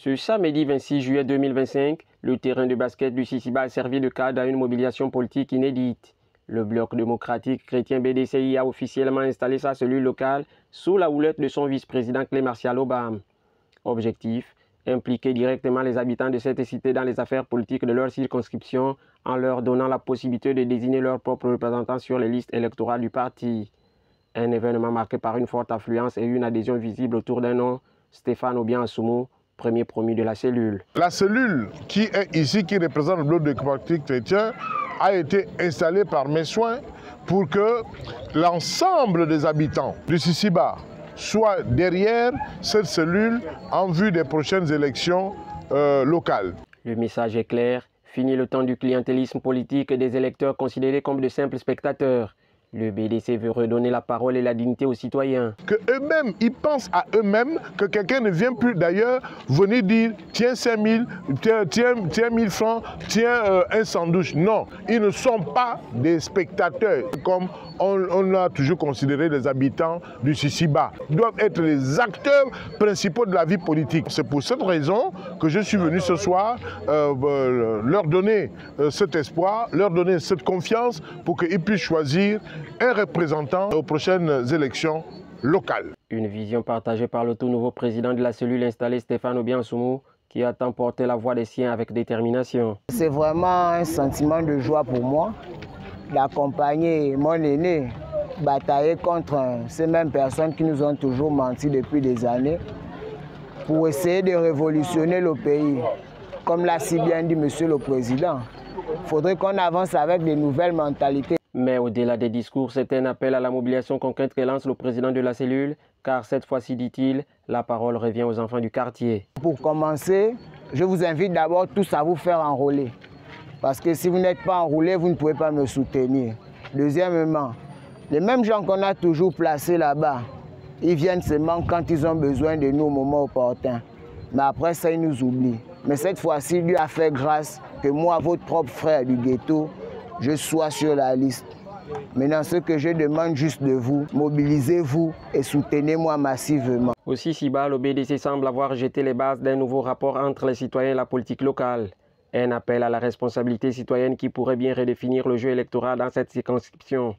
Ce samedi 26 juillet 2025, le terrain de basket du Sisiba a servi de cadre à une mobilisation politique inédite. Le Bloc démocratique chrétien BDCI a officiellement installé sa cellule locale sous la houlette de son vice-président Clé-Martial Obam. Objectif, impliquer directement les habitants de cette cité dans les affaires politiques de leur circonscription en leur donnant la possibilité de désigner leurs propres représentants sur les listes électorales du parti. Un événement marqué par une forte affluence et une adhésion visible autour d'un nom, Stéphane Obiang-Assoumou, premier promu de la cellule. La cellule qui est ici, qui représente le Bloc démocratique chrétien, a été installée par mes soins pour que l'ensemble des habitants du Sisiba soient derrière cette cellule en vue des prochaines élections locales. Le message est clair, fini le temps du clientélisme politique et des électeurs considérés comme de simples spectateurs. Le BDC veut redonner la parole et la dignité aux citoyens. Que eux-mêmes, ils pensent à eux-mêmes, que quelqu'un ne vient plus d'ailleurs venir dire tiens 5 000, tiens 1000 francs, tiens un sandwich. Non, ils ne sont pas des spectateurs comme on a toujours considéré les habitants du Sisiba. Ils doivent être les acteurs principaux de la vie politique. C'est pour cette raison que je suis venu ce soir leur donner cet espoir, leur donner cette confiance pour qu'ils puissent choisir un représentant aux prochaines élections locales. Une vision partagée par le tout nouveau président de la cellule installée, Stéphane Obiang-Assoumou, qui attend porter la voix des siens avec détermination. C'est vraiment un sentiment de joie pour moi d'accompagner mon aîné, batailler contre ces mêmes personnes qui nous ont toujours menti depuis des années pour essayer de révolutionner le pays. Comme l'a si bien dit Monsieur le Président, il faudrait qu'on avance avec des nouvelles mentalités. Mais au-delà des discours, c'est un appel à la mobilisation concrète que lance le président de la cellule, car cette fois-ci, dit-il, la parole revient aux enfants du quartier. Pour commencer, je vous invite d'abord tous à vous faire enrôler. Parce que si vous n'êtes pas enrôlé, vous ne pouvez pas me soutenir. Deuxièmement, les mêmes gens qu'on a toujours placés là-bas, ils viennent seulement quand ils ont besoin de nous au moment opportun. Mais après ça, ils nous oublient. Mais cette fois-ci, Dieu a fait grâce que moi, votre propre frère du ghetto, je sois sur la liste. Maintenant, ce que je demande juste de vous, mobilisez-vous et soutenez-moi massivement. Au Sisiba, le BDC semble avoir jeté les bases d'un nouveau rapport entre les citoyens et la politique locale. Un appel à la responsabilité citoyenne qui pourrait bien redéfinir le jeu électoral dans cette circonscription.